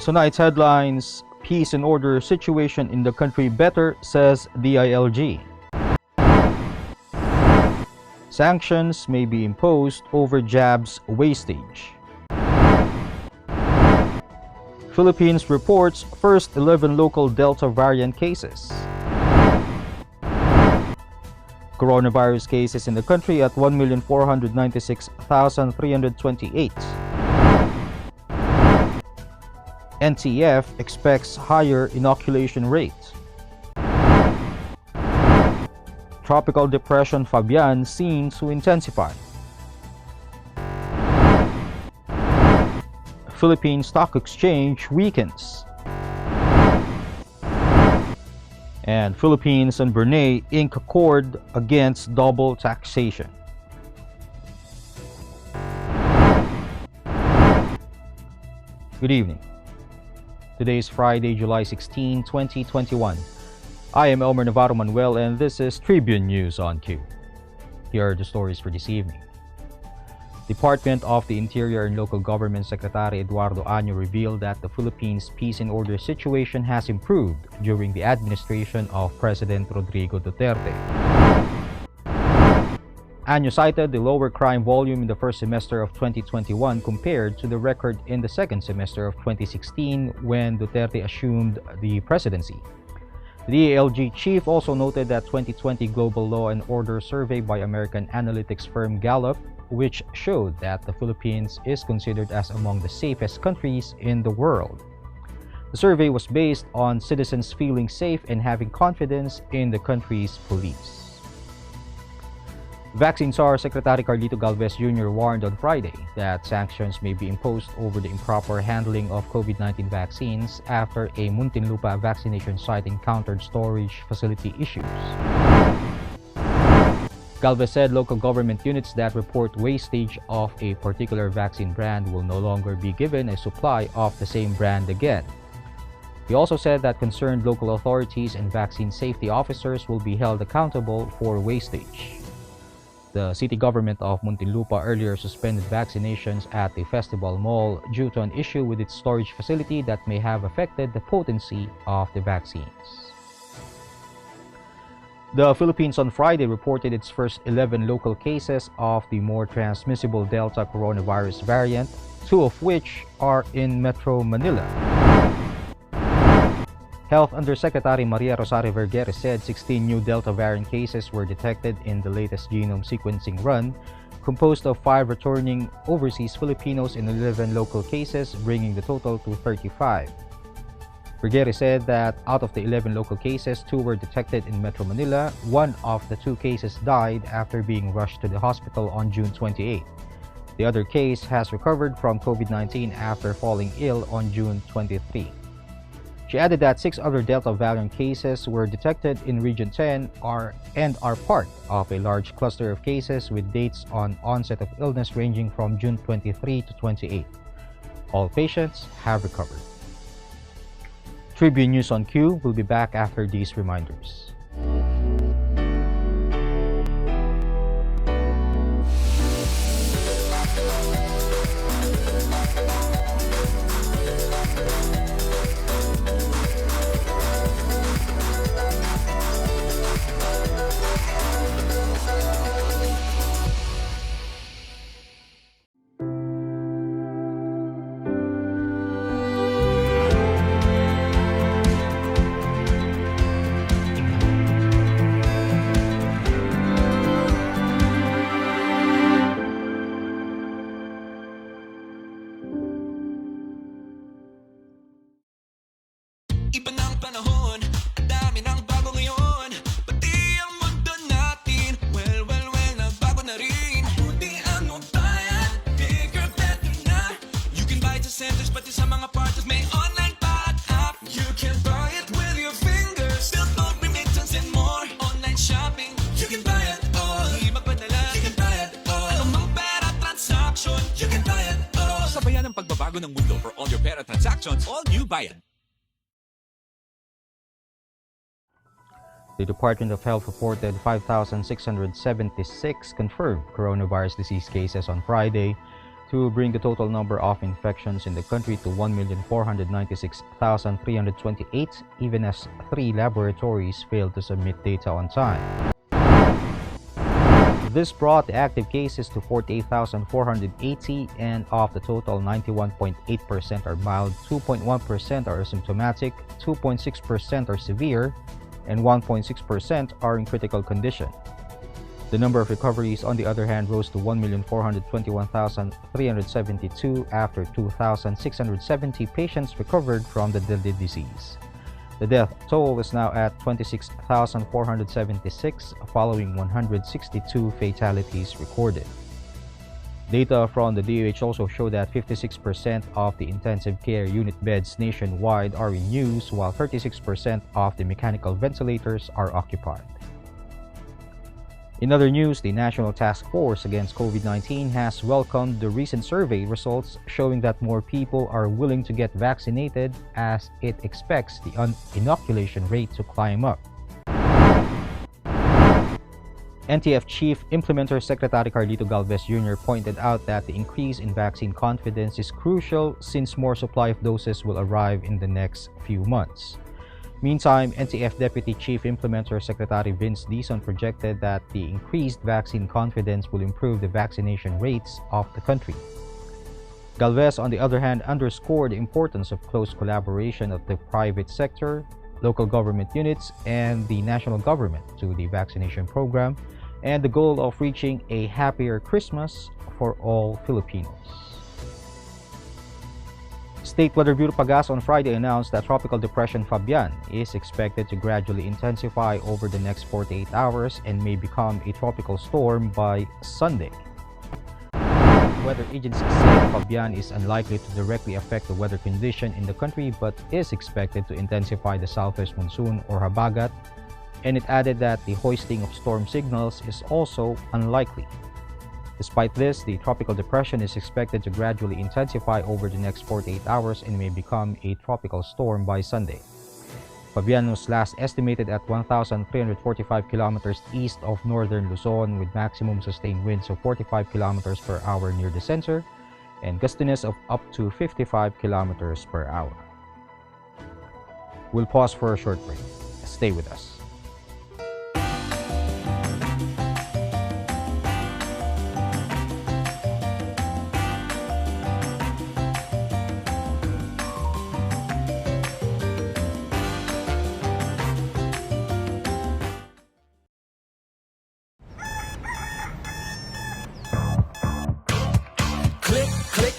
Tonight's headlines: Peace and order situation in the country better, says DILG. Sanctions may be imposed over jabs wastage. Philippines reports first 11 local Delta variant cases. Coronavirus cases in the country at 1,496,328. NTF expects higher inoculation rate. Tropical depression FABIAN seen to intensify. Philippine Stock Exchange weakens. And Philippines and Brunei ink accord against double taxation. Good evening. Today is Friday, July 16, 2021. I am Elmer Navarro Manuel and this is Tribune News on Q. Here are the stories for this evening. Department of the Interior and Local Government Secretary Eduardo Año revealed that the Philippines' peace and order situation has improved during the administration of President Rodrigo Duterte. Año cited the lower crime volume in the first semester of 2021 compared to the record in the second semester of 2016 when Duterte assumed the presidency. The DILG chief also noted that 2020 Global Law and Order survey by American analytics firm Gallup, which showed that the Philippines is considered as among the safest countries in the world. The survey was based on citizens feeling safe and having confidence in the country's police. Vaccine Czar Secretary Carlito Galvez Jr. warned on Friday that sanctions may be imposed over the improper handling of COVID-19 vaccines after a Muntinlupa vaccination site encountered storage facility issues. Galvez said local government units that report wastage of a particular vaccine brand will no longer be given a supply of the same brand again. He also said that concerned local authorities and vaccine safety officers will be held accountable for wastage. The city government of Muntinlupa earlier suspended vaccinations at the Festival Mall due to an issue with its storage facility that may have affected the potency of the vaccines. The Philippines on Friday reported its first 11 local cases of the more transmissible Delta coronavirus variant, 2 of which are in Metro Manila. Health Undersecretary Maria Rosario Vergere said 16 new Delta variant cases were detected in the latest genome sequencing run, composed of 5 returning overseas Filipinos and 11 local cases, bringing the total to 35. Vergere said that out of the 11 local cases, 2 were detected in Metro Manila. 1 of the 2 cases died after being rushed to the hospital on June 28. The other case has recovered from COVID-19 after falling ill on June 23. She added that 6 other Delta variant cases were detected in Region 10 and are part of a large cluster of cases with dates on onset of illness ranging from June 23 to 28. All patients have recovered. Tribune News on Q will be back after these reminders. Iba ng panahon, dami ng bago ngayon. Pati ang mundo natin, well, nagbago na rin. Buti ano bayan, bigger, better na. You can buy it sa centers, pati sa mga partners, may online pa at app. You can buy it with your fingers, still no remittance and more. Online shopping, you can buy it all. Di magpadala, you can buy it all. Anumang pera transaction, you can buy it all. Sabayan ang pagbabago ng mundo for all your pera transactions, all new Bayan. The Department of Health reported 5,676 confirmed coronavirus disease cases on Friday, to bring the total number of infections in the country to 1,496,328, even as 3 laboratories failed to submit data on time. This brought the active cases to 48,480, and of the total, 91.8% are mild, 2.1% are asymptomatic, 2.6% are severe, and 1.6% are in critical condition. The number of recoveries, on the other hand, rose to 1,421,372 after 2,670 patients recovered from the deadly disease. The death toll is now at 26,476, following 162 fatalities recorded. Data from the DOH also show that 56% of the intensive care unit beds nationwide are in use, while 36% of the mechanical ventilators are occupied. In other news, the National Task Force Against COVID-19 has welcomed the recent survey results showing that more people are willing to get vaccinated, as it expects the inoculation rate to climb up. NTF Chief Implementer Secretary Carlito Galvez Jr. pointed out that the increase in vaccine confidence is crucial since more supply of doses will arrive in the next few months. Meantime, NTF Deputy Chief Implementer Secretary Vince Dizon projected that the increased vaccine confidence will improve the vaccination rates of the country. Galvez, on the other hand, underscored the importance of close collaboration of the private sector, local government units, and the national government to the vaccination program, and the goal of reaching a happier Christmas for all Filipinos. State Weather Bureau Pagas on Friday announced that Tropical Depression Fabian is expected to gradually intensify over the next 48 hours and may become a tropical storm by Sunday. Weather agency said Fabian is unlikely to directly affect the weather condition in the country but is expected to intensify the southwest monsoon or habagat, and it added that the hoisting of storm signals is also unlikely. Despite this, the tropical depression is expected to gradually intensify over the next 48 hours and may become a tropical storm by Sunday. Fabian was last estimated at 1,345 kilometers east of northern Luzon, with maximum sustained winds of 45 kilometers per hour near the center and gustiness of up to 55 kilometers per hour. We'll pause for a short break. Stay with us.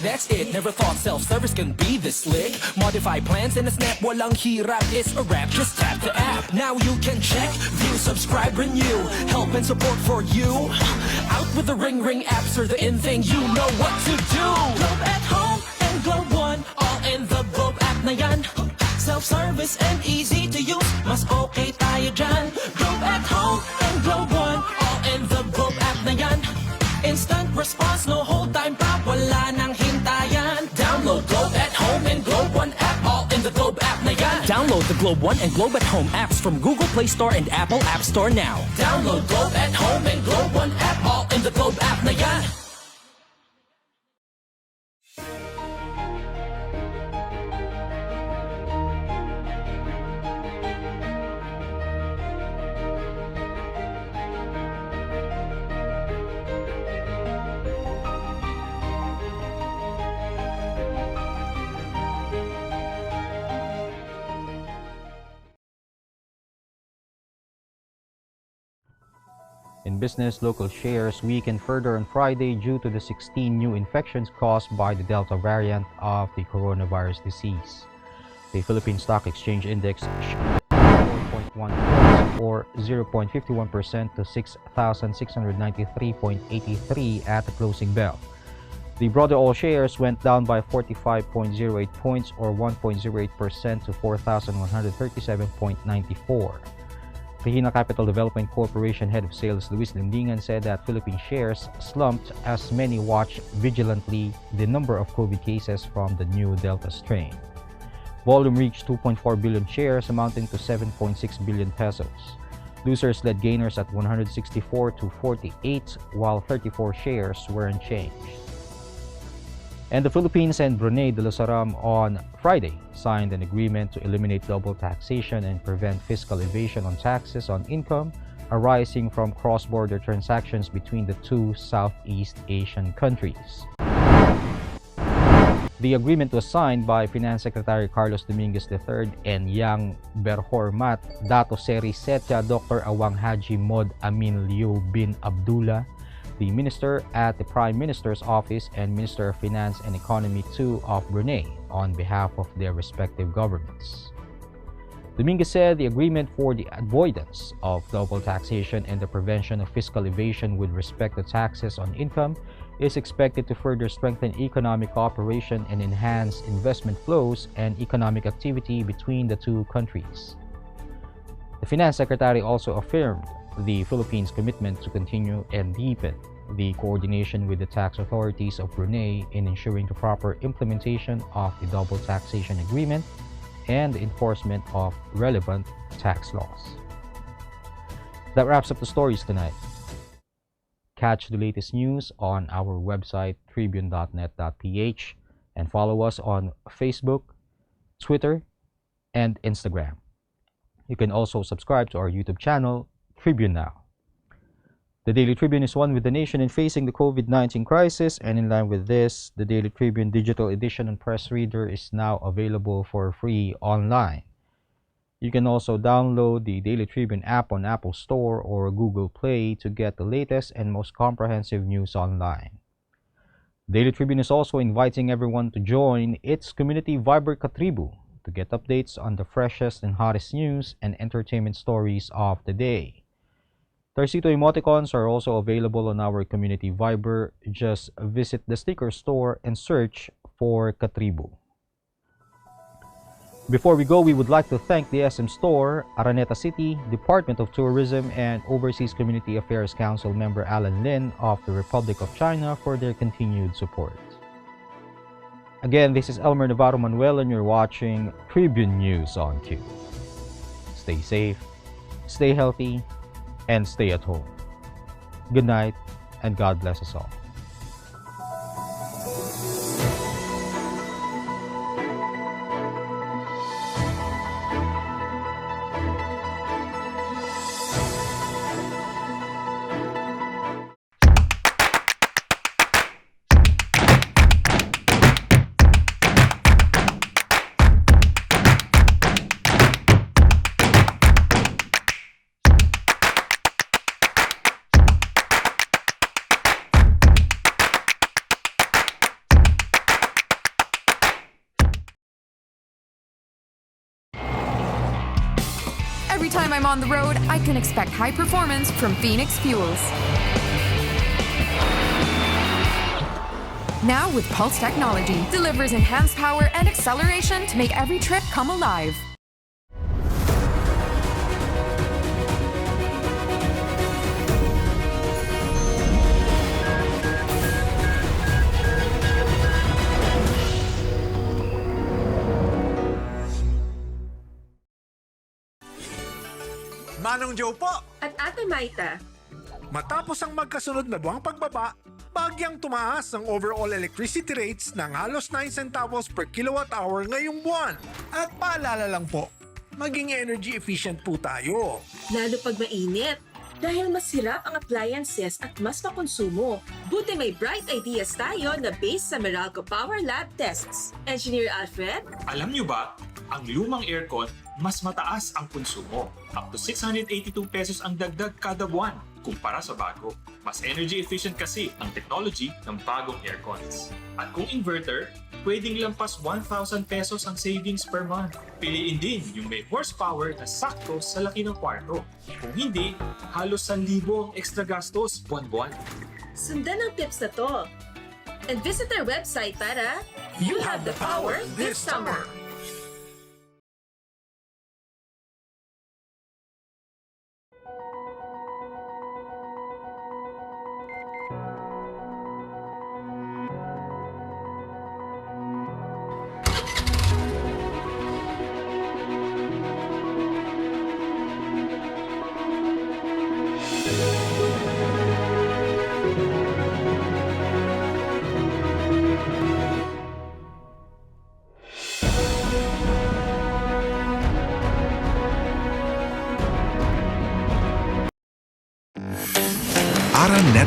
That's it, never thought self-service can be this slick. Modify plans in a snap, walang hirap, it's a wrap. Just tap the app, now you can check, view, subscribe, renew, help and support for you. Out with the Ring apps are the in thing, you know what to do. Globe at home and Globe One, all in the Globe app na yan. Self-service and easy to use, mas okay tayo dyan. Globe at home and Globe One, all in the Globe app na yan. Instant response, no hold time pa, wala nang hintayan. Download Globe at Home and Globe One app, all in the Globe app na yan. Download the Globe One and Globe at Home apps from Google Play Store and Apple App Store now. Download Globe at Home and Globe One app, all in the Globe app na yan. In business, local shares weakened further on Friday due to the 16 new infections caused by the Delta variant of the coronavirus disease. The Philippine Stock Exchange Index shot 4.1 points or 0.51% to 6,693.83 at the closing bell. The broader all shares went down by 45.08 points or 1.08% to 4,137.94. Regina Capital Development Corporation Head of Sales Luis Lindingan said that Philippine shares slumped as many watch vigilantly the number of COVID cases from the new Delta strain. Volume reached 2.4 billion shares amounting to 7.6 billion pesos. Losers led gainers at 164 to 48, while 34 shares were unchanged. And the Philippines and Brunei Darussalam on Friday signed an agreement to eliminate double taxation and prevent fiscal evasion on taxes on income arising from cross-border transactions between the two Southeast Asian countries. The agreement was signed by Finance Secretary Carlos Dominguez III and Yang Berhormat, Dato Seri Setya, Dr. Awang Haji Mod Amin Liu bin Abdullah, the Minister at the Prime Minister's Office and Minister of Finance and Economy II of Brunei, on behalf of their respective governments. Dominguez said the agreement for the avoidance of double taxation and the prevention of fiscal evasion with respect to taxes on income is expected to further strengthen economic cooperation and enhance investment flows and economic activity between the two countries. The Finance Secretary also affirmed the Philippines' commitment to continue and deepen the coordination with the tax authorities of Brunei in ensuring the proper implementation of the double taxation agreement and the enforcement of relevant tax laws. That wraps up the stories tonight. Catch the latest news on our website tribune.net.ph and follow us on Facebook, Twitter, and Instagram. You can also subscribe to our YouTube channel, Tribune Now. The Daily Tribune is one with the nation in facing the COVID-19 crisis, and in line with this, the Daily Tribune digital edition and press reader is now available for free online. You can also download the Daily Tribune app on Apple Store or Google Play to get the latest and most comprehensive news online. Daily Tribune is also inviting everyone to join its community Viber Katribu to get updates on the freshest and hottest news and entertainment stories of the day. Tercito emoticons are also available on our community Viber. Just visit the sticker store and search for Katribu. Before we go, we would like to thank the SM Store, Araneta City, Department of Tourism, and Overseas Community Affairs Council member Alan Lin of the Republic of China for their continued support. Again, this is Elmer Navarro Manuel and you're watching Tribune News on Q. Stay safe, stay healthy, and stay at home. Good night, and God bless us all. Every time I'm on the road, I can expect high performance from Phoenix Fuels. Now with Pulse technology, delivers enhanced power and acceleration to make every trip come alive. Manong Joe po! At Ate Maita, Matapos ang magkasunod na buwang pagbaba, bagyang tumaas ang overall electricity rates ng halos 9 centavos per kilowatt hour ngayong buwan. At paalala lang po, maging energy efficient po tayo. lalo pag mainit. Dahil mas hirap ang appliances at mas makonsumo. Buti may bright ideas tayo na based sa Meralco Power Lab tests. Engineer Alfred? Alam nyo ba, ang lumang aircon, mas mataas ang konsumo. Up to 682 pesos ang dagdag kada buwan kumpara sa bago. Mas energy efficient kasi ang technology ng bagong aircons. At kung inverter, pwedeng lampas 1,000 pesos ang savings per month. Piliin din yung may horsepower na sakto sa laki ng kwarto. Kung hindi, halos 1,000 ang extra gastos buwan-buwan. Sundan ang tips na to. And visit our website para you have the power this summer.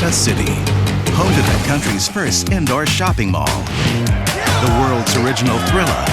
Araneta City, home to the country's first indoor shopping mall, the world's original Thrilla,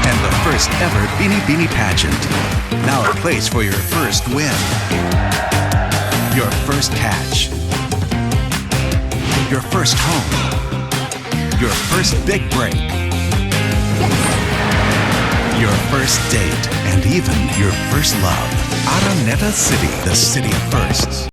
and the first ever Beanie Beanie pageant. Now a place for your first win, your first catch, your first home, your first big break, your first date, and even your first love. Araneta City, the city of firsts.